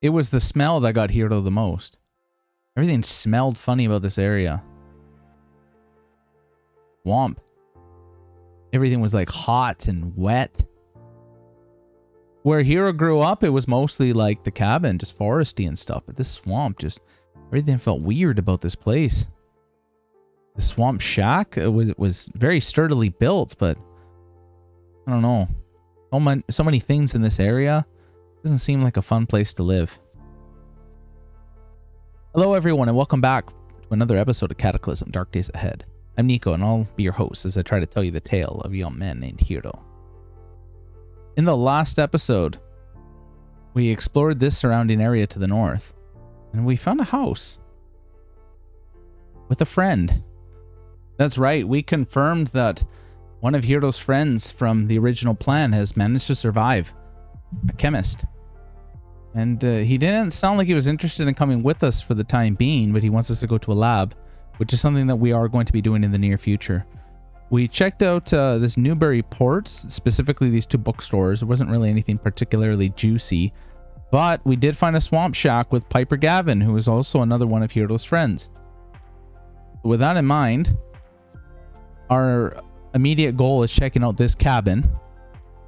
It was the smell that got Heero the most. Everything smelled funny about this area. Swamp. Everything was like hot and wet. Where Heero grew up, it was mostly like the cabin, just foresty and stuff. But this swamp, just everything felt weird about this place. The swamp shack, it was very sturdily built, but I don't know. So many things in this area. Doesn't seem like a fun place to live. Hello everyone and welcome back to another episode of Cataclysm Dark Days Ahead. I'm Niko and I'll be your host as I try to tell you the tale of a young man named Heero. In the last episode, we explored this surrounding area to the north, and we found a house with a friend. That's right, we confirmed that one of Heero's friends from the original plan has managed to survive, a chemist. And he didn't sound like he was interested in coming with us for the time being, but he wants us to go to a lab, which is something that we are going to be doing in the near future. We checked out this Newbury port, specifically these two bookstores. It wasn't really anything particularly juicy, but we did find a swamp shack with Piper Gavin, who is also another one of Heero's friends. With that in mind, our immediate goal is checking out this cabin.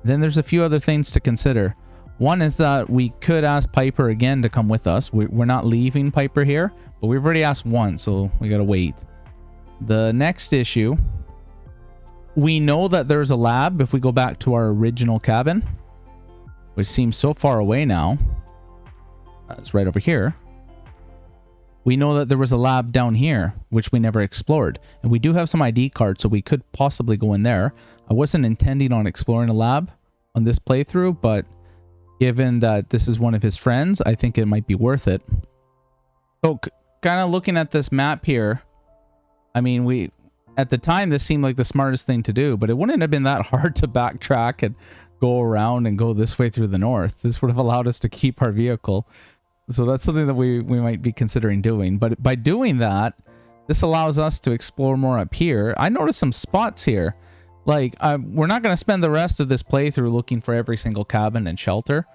Then there's a few other things to consider. One is that we could ask Piper again to come with us. We're not leaving Piper here, but we've already asked once, so we gotta wait. The next issue, we know that there's a lab if we go back to our original cabin, which seems so far away now. It's right over here. We know that there was a lab down here, which we never explored. And we do have some ID cards, so we could possibly go in there. I wasn't intending on exploring a lab on this playthrough, but given that this is one of his friends, I think it might be worth it. So, kind of looking at this map here, I mean, at the time, this seemed like the smartest thing to do, but it wouldn't have been that hard to backtrack and go around and go this way through the north. This would have allowed us to keep our vehicle. So that's something that we might be considering doing. But by doing that, this allows us to explore more up here. I noticed some spots here. Like, we're not going to spend the rest of this playthrough looking for every single cabin and shelter.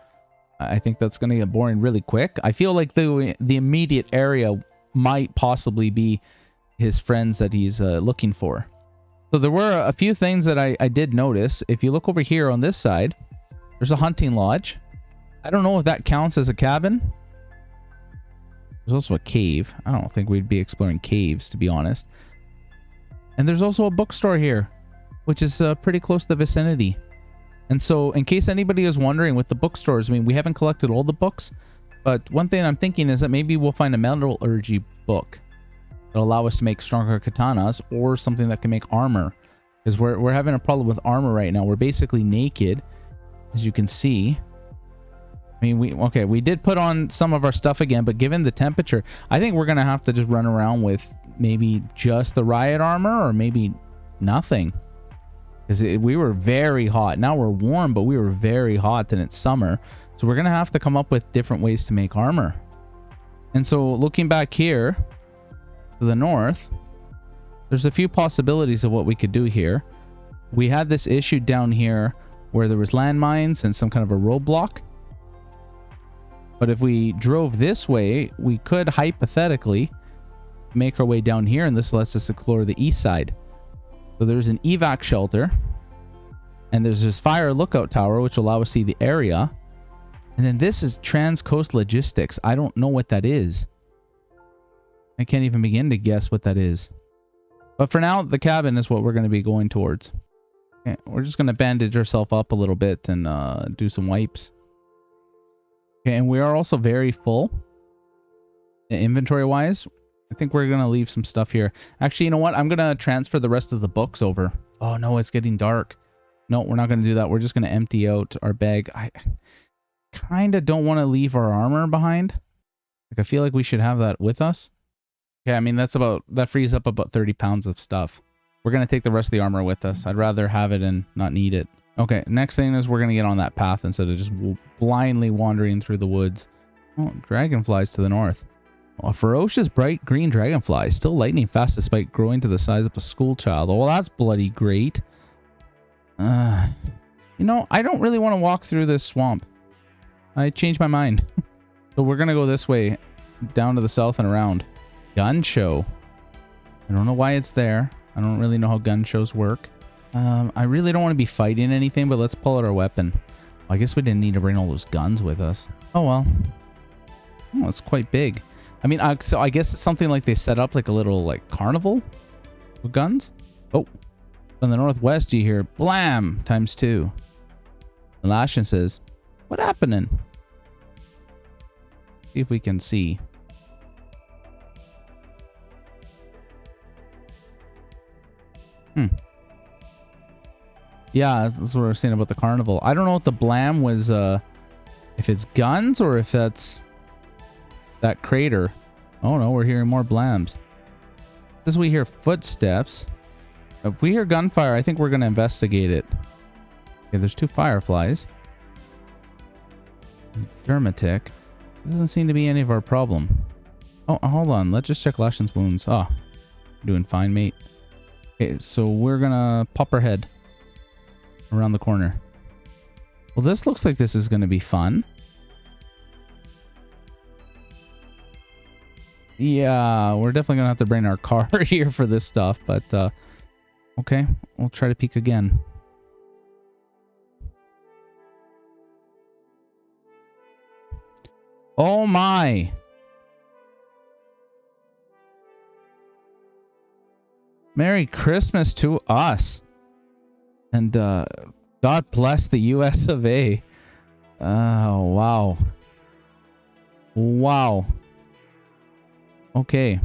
I think that's going to get boring really quick. I feel like the immediate area might possibly be his friends that he's looking for. So there were a few things that I did notice. If you look over here on this side, there's a hunting lodge. I don't know if that counts as a cabin. There's also a cave. I don't think we'd be exploring caves, to be honest. And there's also a bookstore here, which is pretty close to the vicinity. And so, in case anybody is wondering with the bookstores, I mean, we haven't collected all the books, but one thing I'm thinking is that maybe we'll find a metallurgy book that'll allow us to make stronger katanas, or something that can make armor. Because we're having a problem with armor right now. We're basically naked, as you can see. I mean, we did put on some of our stuff again, but given the temperature, I think we're going to have to just run around with maybe just the riot armor, or maybe nothing. Because we were very hot. Now we're warm, but we were very hot and it's summer. So we're going to have to come up with different ways to make armor. And so looking back here to the north, there's a few possibilities of what we could do here. We had this issue down here where there was landmines and some kind of a roadblock. But if we drove this way, we could hypothetically make our way down here, and this lets us explore the east side. So there's an evac shelter, and there's this fire lookout tower, which will allow us to see the area. And then this is Transcoast Logistics. I don't know what that is. I can't even begin to guess what that is. But for now, the cabin is what we're going to be going towards. Okay, we're just going to bandage ourselves up a little bit and do some wipes. Okay, and we are also very full inventory-wise. I think we're going to leave some stuff here. Actually, you know what? I'm going to transfer the rest of the books over. Oh, no, it's getting dark. No, we're not going to do that. We're just going to empty out our bag. I kind of don't want to leave our armor behind. Like, I feel like we should have that with us. Okay, I mean, that frees up about 30 pounds of stuff. We're going to take the rest of the armor with us. I'd rather have it and not need it. Okay, next thing is we're going to get on that path instead of just blindly wandering through the woods. Oh, dragonflies to the north. A ferocious bright green dragonfly, still lightning fast despite growing to the size of a school child. Oh, well, that's bloody great. You know, I don't really want to walk through this swamp. I changed my mind. So we're gonna go this way, down to the south and around. Gun show. I don't know why it's there. I don't really know how gun shows work. I really don't want to be fighting anything, but let's pull out our weapon. I guess we didn't need to bring all those guns with us. Oh well. Oh, it's quite big. I mean, so I guess it's something like they set up like a little like carnival with guns. Oh, from the northwest you hear blam ×2. And Lashin says, "What happening?" See if we can see. Yeah, that's what I was saying about the carnival. I don't know what the blam was, if it's guns or if that's that crater. Oh no, we're hearing more blams. As we hear footsteps. If we hear gunfire, I think we're going to investigate it. Okay, there's 2 fireflies. Dermatic. Doesn't seem to be any of our problem. Oh, hold on. Let's just check Lashin's wounds. Oh, doing fine, mate. Okay, so we're going to pop our head around the corner. Well, this looks like this is going to be fun. Yeah, we're definitely going to have to bring our car here for this stuff, but okay, we'll try to peek again. Oh my! Merry Christmas to us! And God bless the US of A. Oh, wow. Wow. Okay,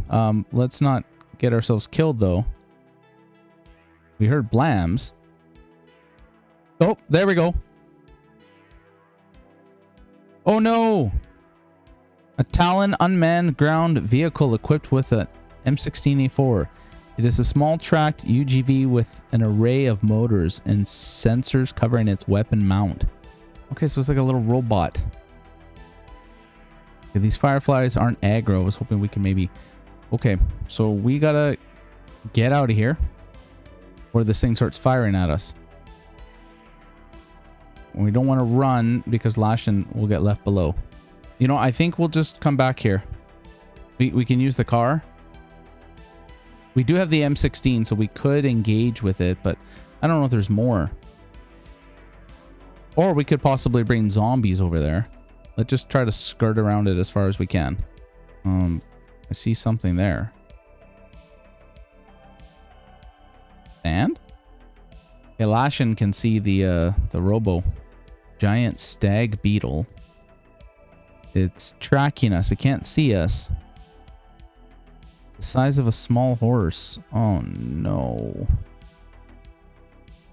let's not get ourselves killed though. We heard blams. Oh, there we go. Oh no! A Talon unmanned ground vehicle equipped with a M16A4. It is a small tracked UGV with an array of motors and sensors covering its weapon mount. Okay, so it's like a little robot. Okay, these fireflies aren't aggro. I was hoping we can maybe... Okay, so we gotta get out of here before this thing starts firing at us. We don't want to run because Lashin will get left below. You know, I think we'll just come back here. We can use the car. We do have the M16, so we could engage with it, but I don't know if there's more. Or we could possibly bring zombies over there. Let's just try to skirt around it as far as we can. I see something there. And? Okay, Lashin can see the robo. Giant stag beetle. It's tracking us. It can't see us. The size of a small horse. Oh no.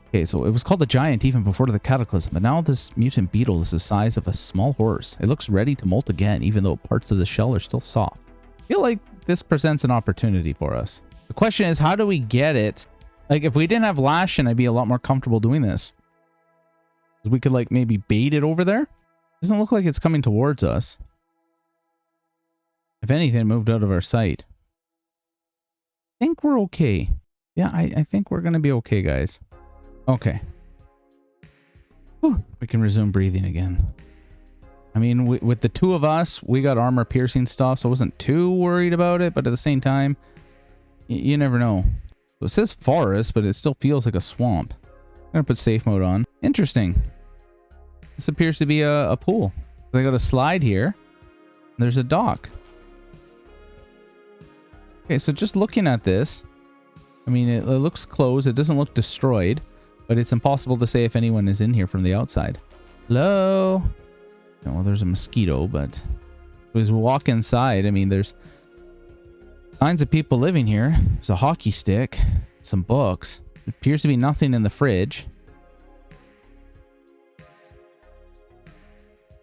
Okay, so it was called the giant even before the Cataclysm, but now this mutant beetle is the size of a small horse. It looks ready to molt again, even though parts of the shell are still soft. I feel like this presents an opportunity for us. The question is, how do we get it? Like, if we didn't have Lashin, I'd be a lot more comfortable doing this. We could, like, maybe bait it over there. Doesn't look like it's coming towards us. If anything, it moved out of our sight. I think we're okay. Yeah, I think we're going to be okay, guys. Okay. Whew, we can resume breathing again. I mean, with the 2 of us, we got armor piercing stuff, so I wasn't too worried about it, but at the same time, you never know. So it says forest, but it still feels like a swamp. I'm going to put safe mode on. Interesting. This appears to be a pool. They got a slide here. There's a dock. Okay, so just looking at this, I mean, it looks closed. It doesn't look destroyed, but it's impossible to say if anyone is in here from the outside. Hello? Oh, well, there's a mosquito, but as we walk inside, I mean, there's signs of people living here. There's a hockey stick, some books. There appears to be nothing in the fridge.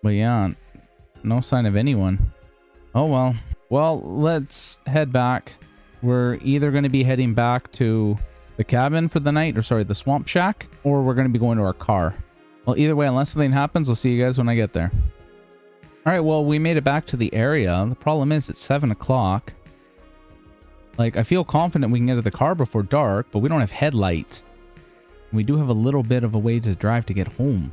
But yeah, no sign of anyone. Oh well. Well, let's head back. We're either going to be heading back to the cabin for the night, or sorry, the swamp shack, or we're going to be going to our car. Well, either way, unless something happens, I'll see you guys when I get there. All right, well, we made it back to the area. The problem is it's 7 o'clock. Like, I feel confident we can get to the car before dark, but we don't have headlights. We do have a little bit of a way to drive to get home.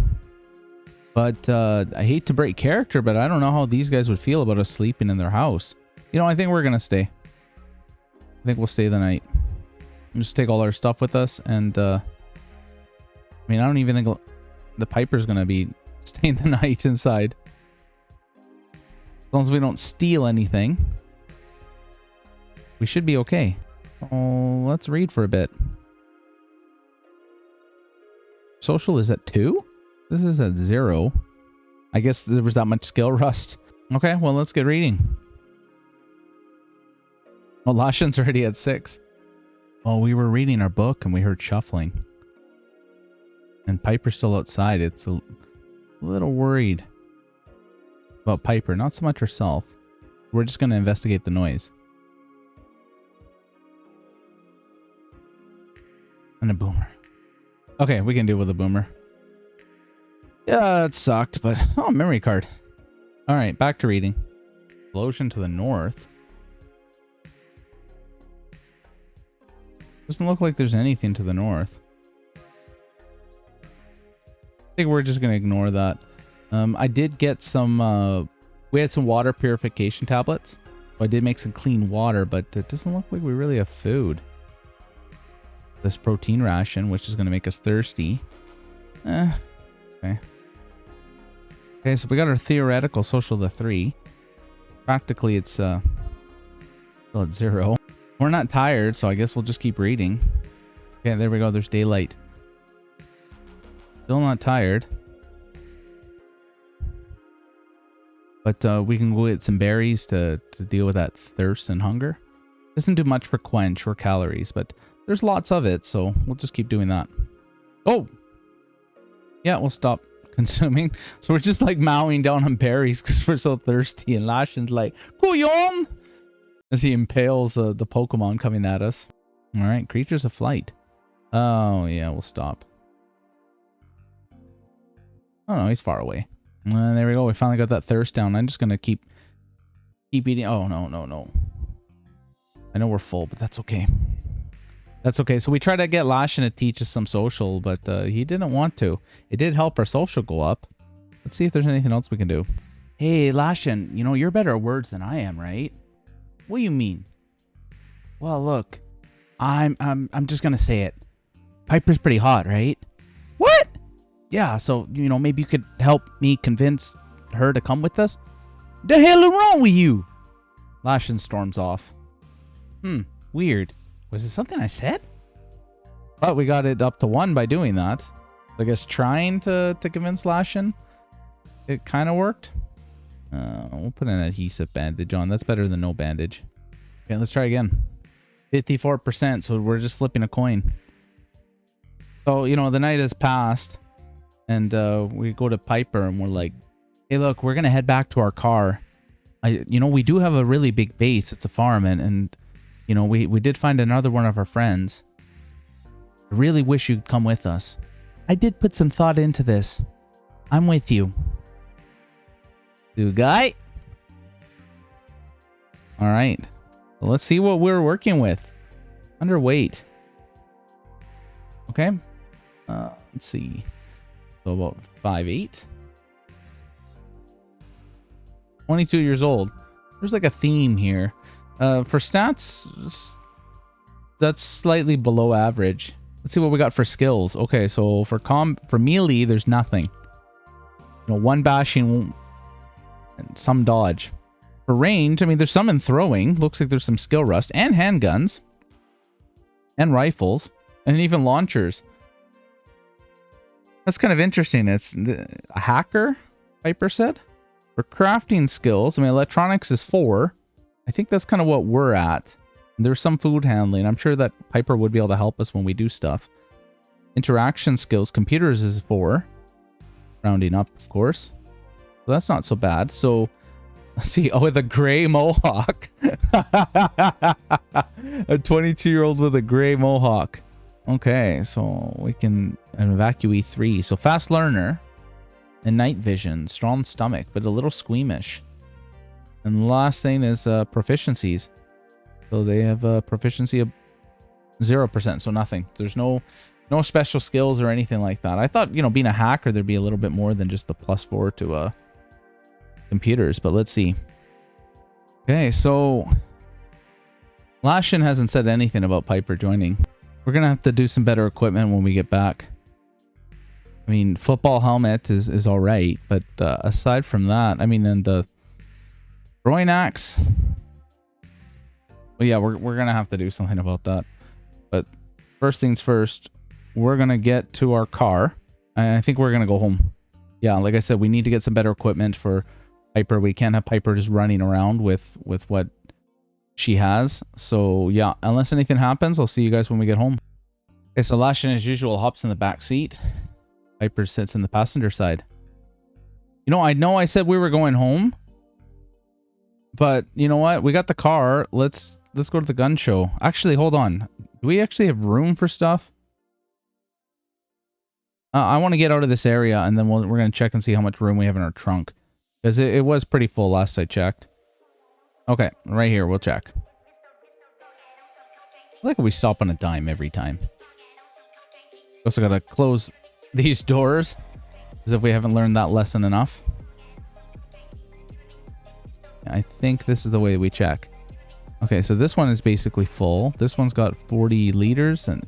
But I hate to break character, but I don't know how these guys would feel about us sleeping in their house. You know, I think we're going to stay. I think we'll stay the night. We'll just take all our stuff with us. And, I mean, I don't even think the Piper's going to be staying the night inside. As long as we don't steal anything, we should be okay. Oh, let's read for a bit. Social is at 2? This is at 0. I guess there was that much skill rust. Okay, well, let's get reading. Oh, Lashin's already at 6. Oh, we were reading our book and we heard shuffling. And Piper's still outside. It's a little worried about Piper, not so much herself. We're just going to investigate the noise. And a boomer. Okay, we can deal with a boomer. Yeah, it sucked, but... Oh, memory card. Alright, back to reading. Explosion to the north. Doesn't look like there's anything to the north. I think we're just going to ignore that. I did get some... we had some water purification tablets. So I did make some clean water, but it doesn't look like we really have food. This protein ration, which is going to make us thirsty. Okay. Okay, so we got our theoretical social to 3. Practically, it's still at 0. We're not tired, so I guess we'll just keep reading. Okay, there we go. There's daylight. Still not tired. But we can go get some berries to deal with that thirst and hunger. Doesn't do much for quench or calories, but there's lots of it, so we'll just keep doing that. Oh! Yeah, we'll stop consuming. So we're just like mowing down on berries because we're so thirsty, and Lashin's like, Kuyon! As he impales the Pokemon coming at us. Alright, creatures of flight. Oh, yeah, we'll stop. Oh no, he's far away. There we go. We finally got that thirst down. I'm just gonna keep eating. Oh no. I know we're full, but that's okay. That's okay. So we tried to get Lashin to teach us some social, but he didn't want to. It did help our social go up. Let's see if there's anything else we can do. Hey, Lashin, you know, you're better at words than I am, right? What do you mean? Well, look, I'm just gonna say it. Piper's pretty hot, right? What? Yeah, so, you know, maybe you could help me convince her to come with us? The hell is wrong with you? Lashin storms off. Weird. Was it something I said? But we got it up to 1 by doing that. I guess trying to convince Lashin, it kind of worked. We'll put an adhesive bandage on. That's better than no bandage. Okay, let's try again. 54%, so we're just flipping a coin. So, you know, the night has passed. And we go to Piper and we're like, hey, look, we're going to head back to our car. You know, we do have a really big base. It's a farm. And you know, we did find another one of our friends. I really wish you'd come with us. I did put some thought into this. I'm with you. New guy. All right. Well, let's see what we're working with. Underweight. Okay. Let's see. So about 5'8". 22 years old. There's like a theme here. For stats, that's slightly below average. Let's see what we got for skills. Okay, so for melee, there's nothing. You know, 1 bashing and some dodge. For range, I mean, there's some in throwing. Looks like there's some skill rust and handguns and rifles and even launchers. That's kind of interesting. It's a hacker, Piper said. For crafting skills, I mean, electronics is 4. I think that's kind of what we're at. There's some food handling. I'm sure that Piper would be able to help us when we do stuff. Interaction skills, computers is 4. Rounding up, of course. So that's not so bad. So, let's see. Oh, with a gray mohawk. A 22-year-old with a gray mohawk. Okay, so we can evacuate 3. So fast learner and night vision, strong stomach, but a little squeamish. And the last thing is proficiencies. So they have a proficiency of 0%, so nothing. There's no No special skills or anything like that. I thought, you know, being a hacker, there'd be a little bit more than just the +4 to computers, but let's see. Okay, so Lashin hasn't said anything about Piper joining. We're going to have to do some better equipment when we get back. I mean, football helmet is all right, but aside from that, I mean, and the throwing axe. Well, yeah, we're going to have to do something about that. But first things first, we're going to get to our car. I think we're going to go home. Yeah, like I said, we need to get some better equipment for Piper. We can't have Piper just running around with what she has. So, yeah, unless anything happens, I'll see you guys when we get home. Okay, so Lashin, as usual, hops in the back seat. Piper sits in the passenger side. You know I said we were going home. But, you know what? We got the car. Let's go to the gun show. Actually, hold on. Do we actually have room for stuff? I want to get out of this area, and then we're going to check and see how much room we have in our trunk. Because it was pretty full last I checked. Okay, right here. We'll check. I like how we stop on a dime every time. Also got to close these doors, as if we haven't learned that lesson enough. I think this is the way we check. Okay, so this one is basically full. This one's got 40 liters, and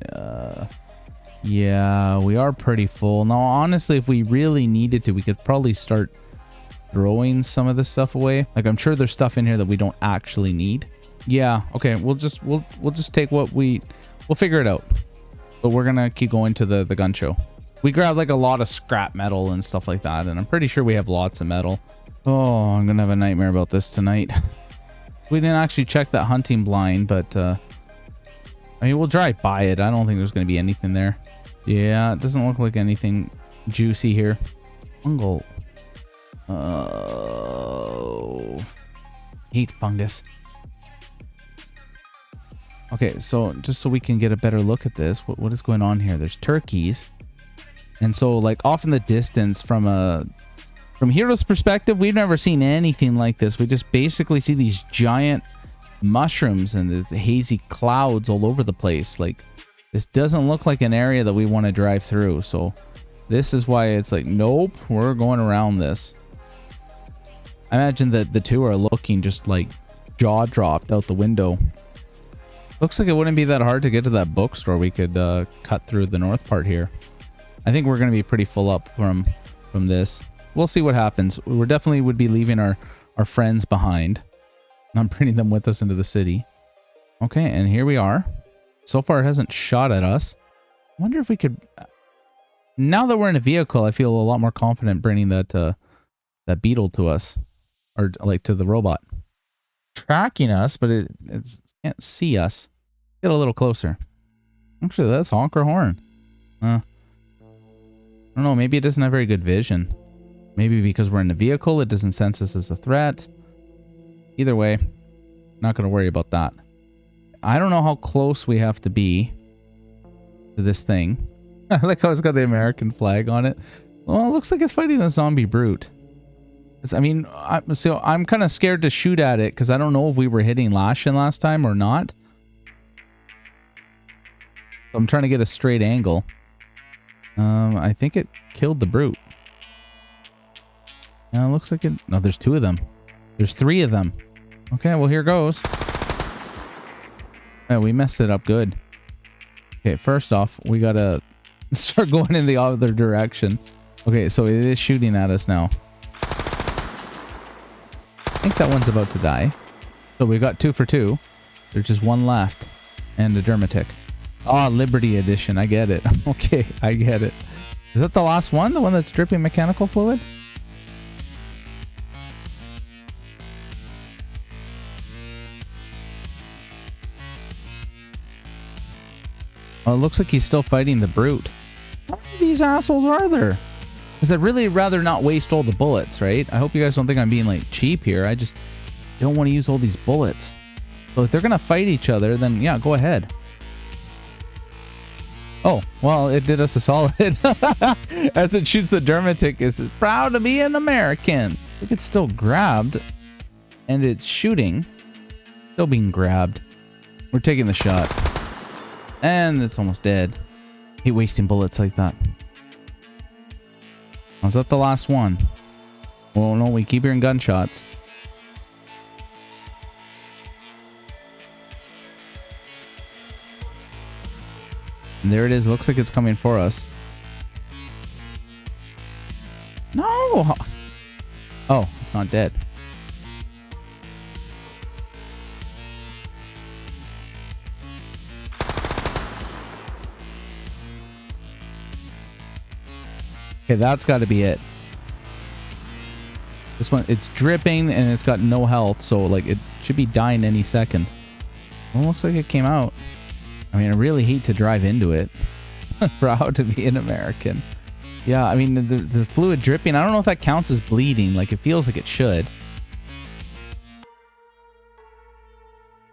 yeah, we are pretty full. Now, honestly, if we really needed to, we could probably start throwing some of this stuff away. Like, I'm sure there's stuff in here that we don't actually need. Yeah, okay, we'll just take what we'll figure it out. But we're gonna keep going to the gun show. We grabbed like a lot of scrap metal and stuff like that, and I'm pretty sure we have lots of metal. Oh, I'm gonna have a nightmare about this tonight. We didn't actually check that hunting blind, but I mean, we'll drive by it. I don't think there's gonna be anything there. Yeah, it doesn't look like anything juicy here. Fungal. Oh, hate fungus. Okay, so just so we can get a better look at this, what is going on here? There's turkeys, and so like off in the distance, from Heero's perspective, we've never seen anything like this. We just basically see these giant mushrooms and the hazy clouds all over the place. Like, this doesn't look like an area that we want to drive through. So this is why it's like, nope, we're going around this. I imagine that the two are looking just like jaw dropped out the window. Looks like it wouldn't be that hard to get to that bookstore. We could cut through the north part here. I think we're going to be pretty full up from this. We'll see what happens. We definitely would be leaving our friends behind. Not bringing them with us into the city. Okay, and here we are. So far, it hasn't shot at us. I wonder if we could... Now that we're in a vehicle, I feel a lot more confident bringing that beetle to us. Or, like, to the robot. Tracking us, but it can't see us. Get a little closer. Actually, that's honk or horn. I don't know, maybe it doesn't have very good vision. Maybe because we're in a vehicle, it doesn't sense us as a threat. Either way, not going to worry about that. I don't know how close we have to be to this thing. I like how it's got the American flag on it. Well, it looks like it's fighting a zombie brute. I mean, I'm kind of scared to shoot at it because I don't know if we were hitting Lashin last time or not. So I'm trying to get a straight angle. I think it killed the brute. It looks like it... No, there's two of them. There's three of them. Okay, well, here goes. Yeah, we messed it up good. Okay, first off, we gotta start going in the other direction. Okay, so it is shooting at us now. I think that one's about to die. So we got 2 for 2. There's just one left. And a Dermatic. Ah, Liberty Edition. I get it. Okay, I get it. Is that the last one? The one that's dripping mechanical fluid? Oh, it looks like he's still fighting the brute. How many of these assholes are there? Because I'd really rather not waste all the bullets, right? I hope you guys don't think I'm being, like, cheap here. I just don't want to use all these bullets. So if they're going to fight each other, then, yeah, go ahead. Oh, well, it did us a solid. As it shoots the Dermatic, it's proud to be an American. I think it's still grabbed. And it's shooting. Still being grabbed. We're taking the shot. And it's almost dead. Hate wasting bullets like that. Was that the last one? Well, no, we keep hearing gunshots. And there it is. Looks like it's coming for us. No! Oh, it's not dead. Okay, that's got to be it. This one, it's dripping and it's got no health, so like it should be dying any second. Well, looks like it came out. I mean, I really hate to drive into it. Proud to be an American. Yeah, I mean, the fluid dripping, I don't know if that counts as bleeding. Like, it feels like it should.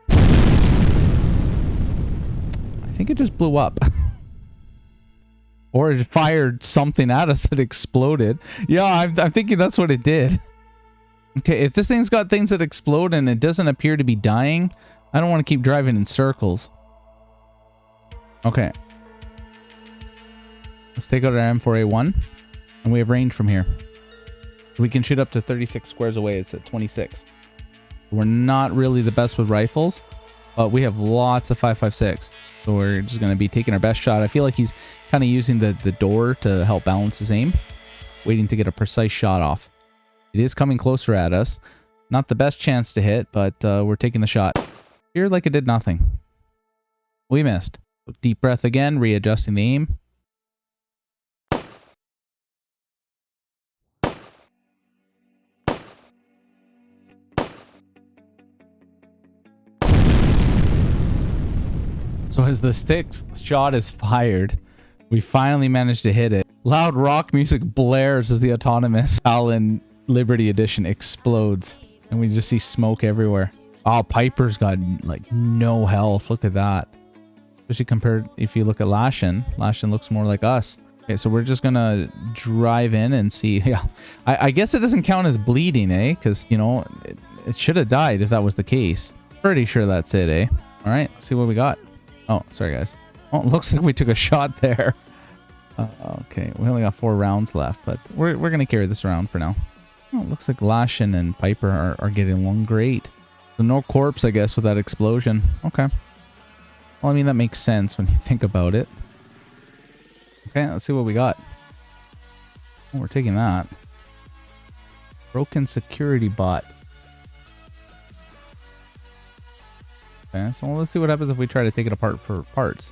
I think it just blew up. Or it fired something at us that exploded. Yeah, I'm thinking that's what it did. Okay, if this thing's got things that explode and it doesn't appear to be dying, I don't want to keep driving in circles. Okay. Let's take out our M4A1. And we have range from here. We can shoot up to 36 squares away. It's at 26. We're not really the best with rifles, but we have lots of 5.56. So we're just going to be taking our best shot. I feel like he's kind of using the door to help balance his aim. Waiting to get a precise shot off. It is coming closer at us. Not the best chance to hit, but we're taking the shot. Here, like it did nothing. We missed. Deep breath again, readjusting the aim. So as the sixth shot is fired, we finally managed to hit it. Loud rock music blares as the autonomous Allen Liberty Edition explodes. And we just see smoke everywhere. Oh, Piper's got like no health. Look at that. Especially compared, if you look at Lashin. Lashin looks more like us. Okay, so we're just gonna drive in and see. Yeah, I guess it doesn't count as bleeding, eh? Because, you know, it should have died if that was the case. Pretty sure that's it, eh? All right, let's see what we got. Oh, sorry, guys. Oh, it looks like we took a shot there. Okay, we only got 4 rounds left, but we're going to carry this around for now. Oh, it looks like Lashin and Piper are getting along great. So no corpse, I guess, with that explosion. Okay. Well, I mean, that makes sense when you think about it. Okay, let's see what we got. Oh, we're taking that. Broken security bot. Okay, so let's see what happens if we try to take it apart for parts.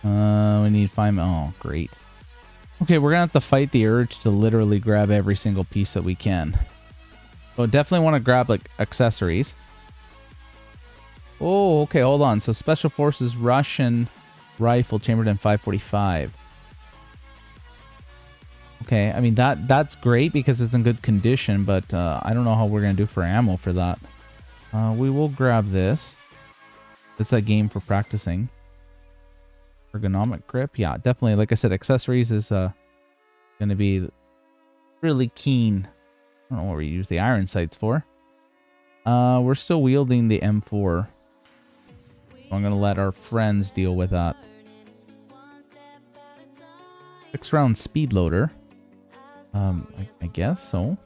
We need 5... Oh, great. Okay, we're gonna have to fight the urge to literally grab every single piece that we can. So definitely want to grab, like, accessories. Oh, okay, hold on. So Special Forces Russian Rifle chambered in 545. Okay, I mean, that's great because it's in good condition, but I don't know how we're going to do for ammo for that. We will grab this. It's a game for practicing. Ergonomic grip. Yeah, definitely. Like I said, accessories is going to be really keen. I don't know what we use the iron sights for. We're still wielding the M4. So I'm going to let our friends deal with that. 6-round speed loader. I guess so.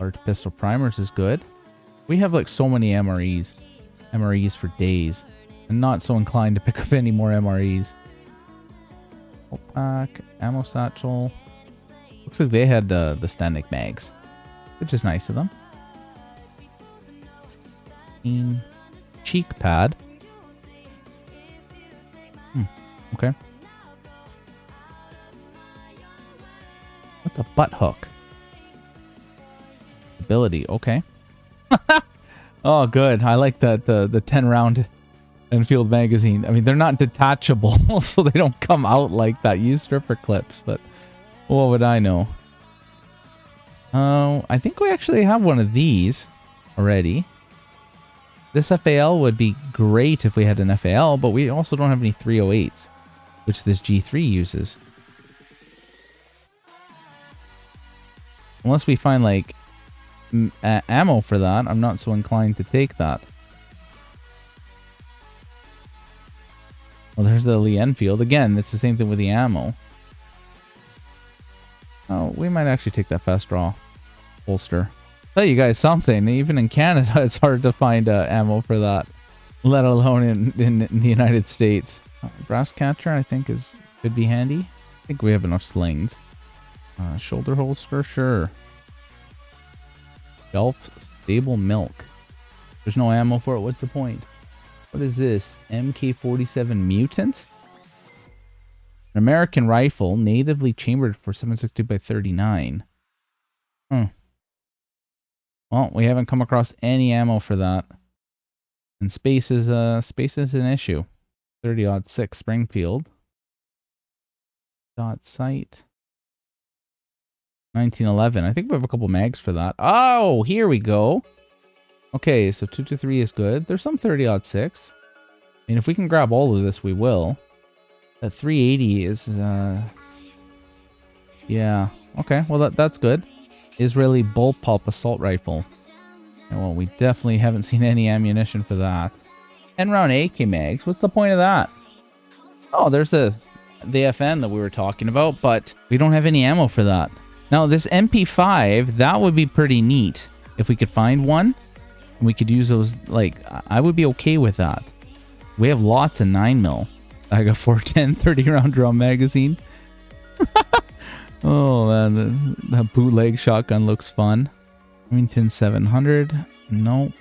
Large pistol primers is good. We have like so many MREs for days. I'm not so inclined to pick up any more MREs. Pack, ammo satchel. Looks like they had the Stanek mags, which is nice of them. Cheek pad. Okay. What's a butt hook? Ability, okay. Oh, good. I like that the 10-round Enfield magazine. I mean, they're not detachable, so they don't come out like that. Use stripper clips, but what would I know? I think we actually have one of these already. This FAL would be great if we had an FAL, but we also don't have any 308s, which this G3 uses. Unless we find, like, ammo for that, I'm not so inclined to take that. Well, there's the Lee Enfield. Again, it's the same thing with the ammo. Oh, we might actually take that fast draw holster. Tell you guys something, even in Canada, it's hard to find ammo for that, let alone in the United States. Brass catcher, I think, could be handy. I think we have enough slings. Shoulder holster, sure. Shelf stable milk. There's no ammo for it. What's the point? What is this? MK47 Mutant? An American rifle, natively chambered for 762 by 39. Well, we haven't come across any ammo for that. And space is an issue. 30-06 Springfield. Dot sight. 1911. I think we have a couple mags for that. Oh, here we go. Okay, so 223 is good. There's some 30-06. I mean, if we can grab all of this, we will. That 380 is, yeah. Okay, well, that's good. Israeli bullpup assault rifle. And, well, we definitely haven't seen any ammunition for that. 10-round AK mags. What's the point of that? Oh, there's the FN that we were talking about, but we don't have any ammo for that. Now, this MP5, that would be pretty neat if we could find one. And we could use those, like, I would be okay with that. We have lots of 9mm. I got 410 30-round drum magazine. Oh, man, the bootleg shotgun looks fun. Remington 700. Nope.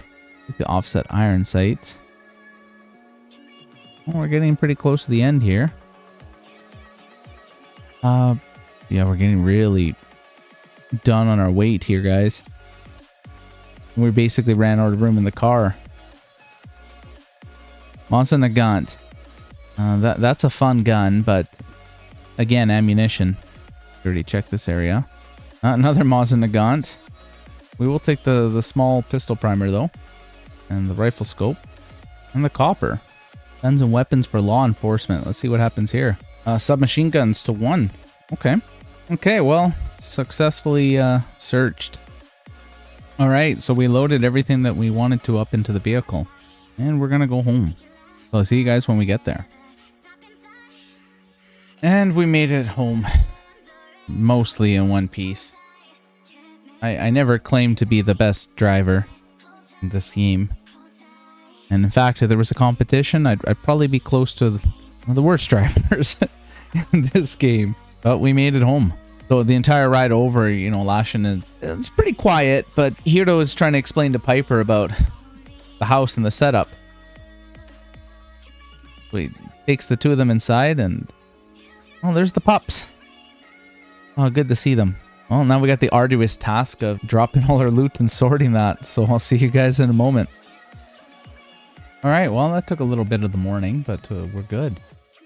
The offset iron sights. Well, we're getting pretty close to the end here. Yeah, we're getting really done on our weight here, guys. We basically ran out of room in the car. Masa Nagant. That's a fun gun, but again, ammunition. Already checked this area. Another Masa Nagant. We will take the small pistol primer though, and the rifle scope, and the copper. Guns and weapons for law enforcement. Let's see what happens here. Submachine guns to 1. Okay. Okay, well, successfully searched. Alright, so we loaded everything that we wanted to up into the vehicle. And we're gonna go home. So I'll see you guys when we get there. And we made it home. Mostly in one piece. I never claimed to be the best driver in this game. And in fact, if there was a competition, I'd probably be close to the worst drivers in this game. But we made it home. So the entire ride over, you know, Lashin, and it's pretty quiet, but Heero is trying to explain to Piper about the house and the setup. So he takes the two of them inside, and oh, there's the pups. Oh, good to see them. Well, now we got the arduous task of dropping all our loot and sorting that, so I'll see you guys in a moment. Alright, well, that took a little bit of the morning, but we're good.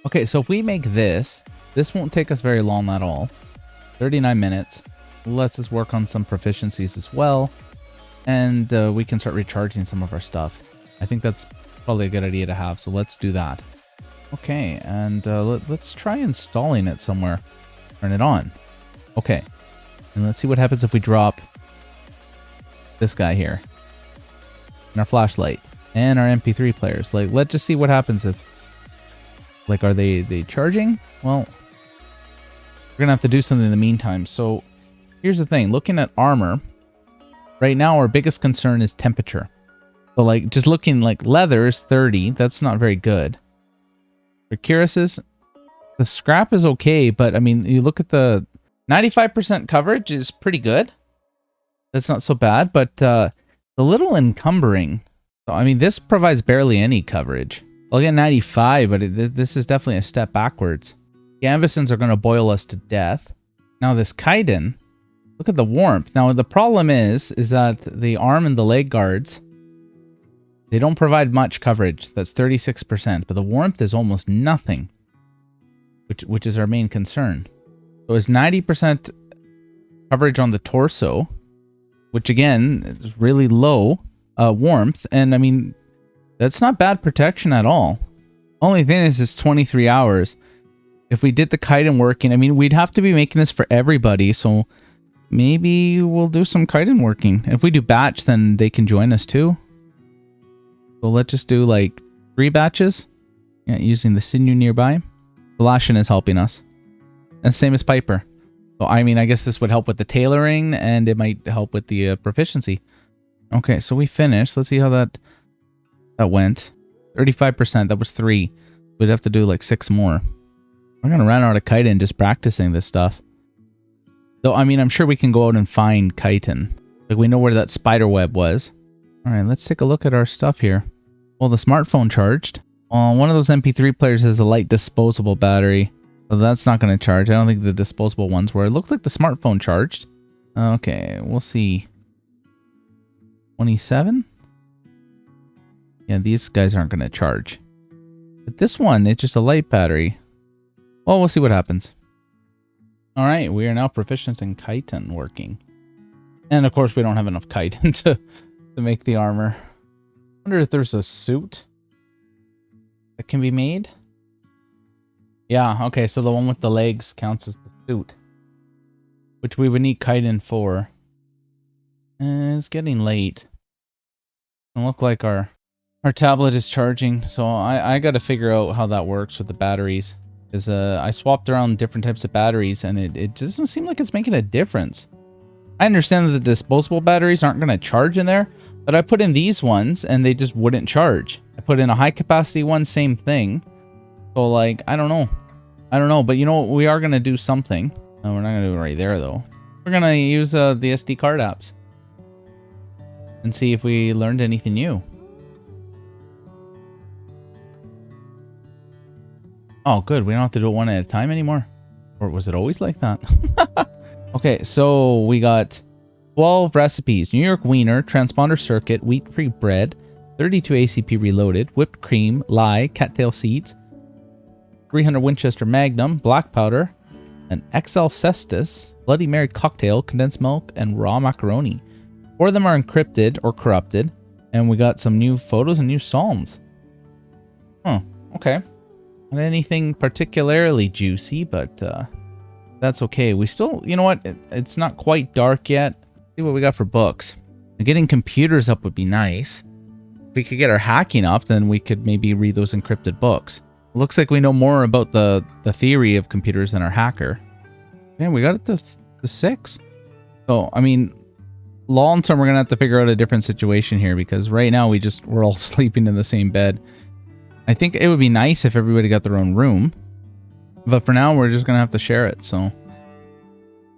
Okay, so if we make this won't take us very long at all. 39 minutes. Let's us work on some proficiencies as well, and we can start recharging some of our stuff. I think that's probably a good idea to have, so let's do that. Okay, and let's try installing it somewhere. Turn it on. Okay, and let's see what happens if we drop this guy here. And our flashlight. And our MP3 players. Like, let's just see what happens if... Like, are they charging? Well, we're gonna have to do something in the meantime. So, here's the thing. Looking at armor, right now our biggest concern is temperature. So, like, just looking, like, leather is 30. That's not very good. For cuirasses, the scrap is okay, but, I mean, you look at the... 95% coverage is pretty good. That's not so bad, but a little encumbering. So, I mean, this provides barely any coverage. I'll get 95, but this is definitely a step backwards. Gambesons are going to boil us to death. Now, this chitin, look at the warmth. Now, the problem is that the arm and the leg guards, they don't provide much coverage. That's 36%, but the warmth is almost nothing, which is our main concern. So it's 90% coverage on the torso, which again is really low warmth, and I mean, that's not bad protection at all. Only thing is it's 23 hours. If we did the chitin working, I mean, we'd have to be making this for everybody, so maybe we'll do some chitin working. If we do batch, then they can join us too. So let's just do like 3 batches. Yeah, using the sinew nearby. Lashin is helping us. And same as Piper. So, I mean, I guess this would help with the tailoring, and it might help with the proficiency. Okay, so we finished. Let's see how that went. 35%. That was 3. We'd have to do like 6 more. We're going to run out of chitin just practicing this stuff. Though, I mean, I'm sure we can go out and find chitin. Like, we know where that spider web was. All right, let's take a look at our stuff here. Well, the smartphone charged. One of those MP3 players has a light disposable battery. So that's not going to charge. I don't think the disposable ones were. It looked like the smartphone charged. Okay, we'll see. 27? Yeah, these guys aren't going to charge. But this one, it's just a light battery. Well, we'll see what happens. Alright, we are now proficient in chitin working. And of course, we don't have enough chitin to make the armor. I wonder if there's a suit that can be made. Yeah, okay, so the one with the legs counts as the suit. Which we would need chitin for. And it's getting late. Doesn't look like our tablet is charging, so I gotta figure out how that works with the batteries. Because I swapped around different types of batteries, and it doesn't seem like it's making a difference. I understand that the disposable batteries aren't gonna charge in there, but I put in these ones, and they just wouldn't charge. I put in a high capacity one, same thing. So, like, I don't know. I don't know, but you know what? We are going to do something. No, we're not going to do it right there, though. We're going to use the SD card apps. And see if we learned anything new. Oh, good. We don't have to do it one at a time anymore. Or was it always like that? Okay, so we got 12 recipes. New York wiener, transponder circuit, wheat-free bread, 32 ACP reloaded, whipped cream, lye, cattail seeds, 300 Winchester Magnum, black powder, an XL Cestus, Bloody Mary cocktail, condensed milk, and raw macaroni. 4 of them are encrypted or corrupted, and we got some new photos and new psalms. Huh, okay. Not anything particularly juicy, but that's okay. We still, you know what, it's not quite dark yet. Let's see what we got for books. Getting computers up would be nice. If we could get our hacking up, then we could maybe read those encrypted books. Looks like we know more about the theory of computers than our hacker. Man, we got it to 6. So, I mean, long term, we're going to have to figure out a different situation here because right now we're all sleeping in the same bed. I think it would be nice if everybody got their own room. But for now, we're just going to have to share it. So,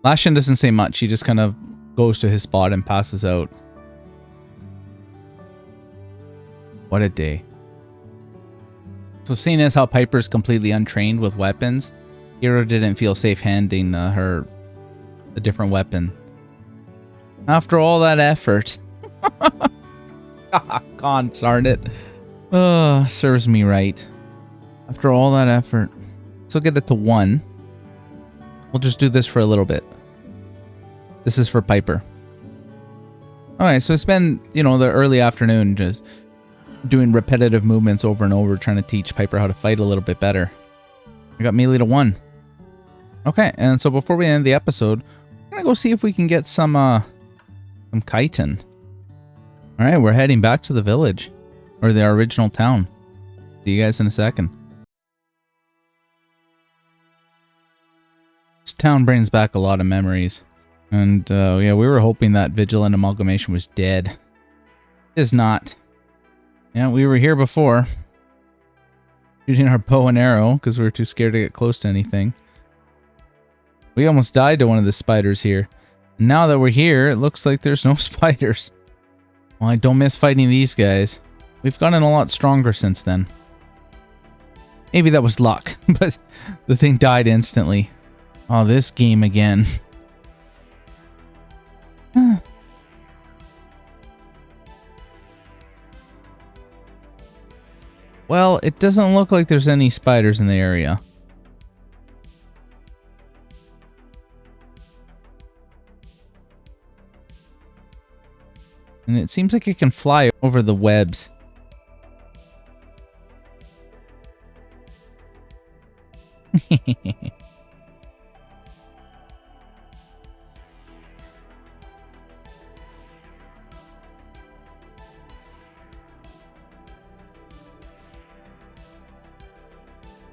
Lashin doesn't say much. He just kind of goes to his spot and passes out. What a day. So seeing as how Piper's completely untrained with weapons, Heero didn't feel safe handing her a different weapon. After all that effort. God darn it. Serves me right. After all that effort. So get it to 1. We'll just do this for a little bit. This is for Piper. Alright, so spend, you know, the early afternoon just doing repetitive movements over and over, trying to teach Piper how to fight a little bit better. I got melee to 1. Okay, and so before we end the episode, we're gonna go see if we can get some chitin. Alright, we're heading back to the village. Or the original town. See you guys in a second. This town brings back a lot of memories. And yeah, we were hoping that Vigilant Amalgamation was dead. It is not. Yeah, we were here before. Shooting our bow and arrow because we were too scared to get close to anything. We almost died to one of the spiders here. And now that we're here, it looks like there's no spiders. Well, I don't miss fighting these guys. We've gotten a lot stronger since then. Maybe that was luck, but the thing died instantly. Oh, this game again. Well, it doesn't look like there's any spiders in the area. And it seems like it can fly over the webs.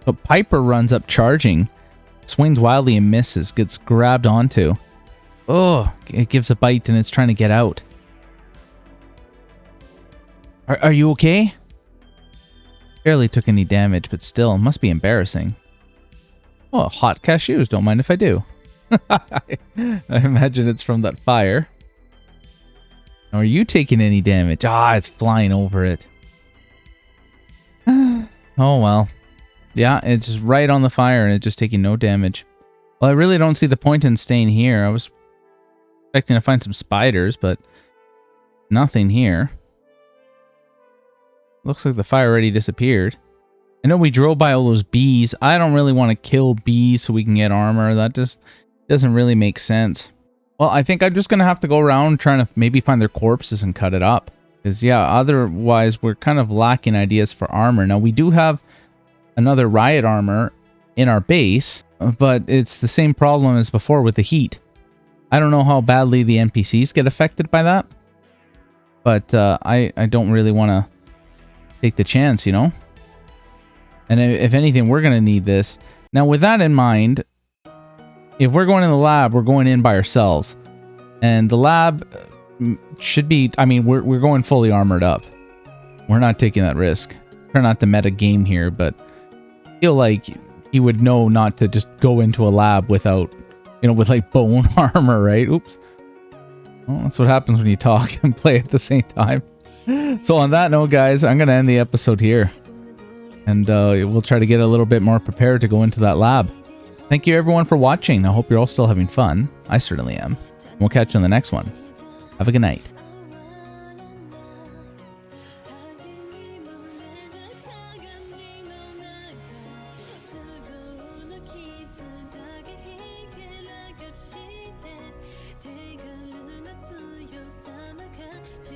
But Piper runs up charging, swings wildly and misses, gets grabbed onto. Oh, it gives a bite and it's trying to get out. Are you okay? Barely took any damage, but still, must be embarrassing. Oh, hot cashews, don't mind if I do. I imagine it's from that fire. Are you taking any damage? Ah, it's flying over it. Oh, well. Yeah, it's right on the fire and it's just taking no damage. Well, I really don't see the point in staying here. I was expecting to find some spiders, but nothing here. Looks like the fire already disappeared. I know we drove by all those bees. I don't really want to kill bees so we can get armor. That just doesn't really make sense. Well, I think I'm just going to have to go around trying to maybe find their corpses and cut it up. Because, yeah, otherwise we're kind of lacking ideas for armor. Now, we do have another riot armor in our base, but it's the same problem as before with the heat. I don't know how badly the NPCs get affected by that. But I don't really want to take the chance, you know? And if anything, we're going to need this. Now, with that in mind, if we're going in the lab, we're going in by ourselves. And the lab should be... I mean, we're going fully armored up. We're not taking that risk. Try not to meta game here, but I feel like he would know not to just go into a lab without, you know, with like bone armor, right? Oops. Well, that's what happens when you talk and play at the same time. So on that note, guys, I'm going to end the episode here. And we'll try to get a little bit more prepared to go into that lab. Thank you, everyone, for watching. I hope you're all still having fun. I certainly am. We'll catch you on the next one. Have a good night.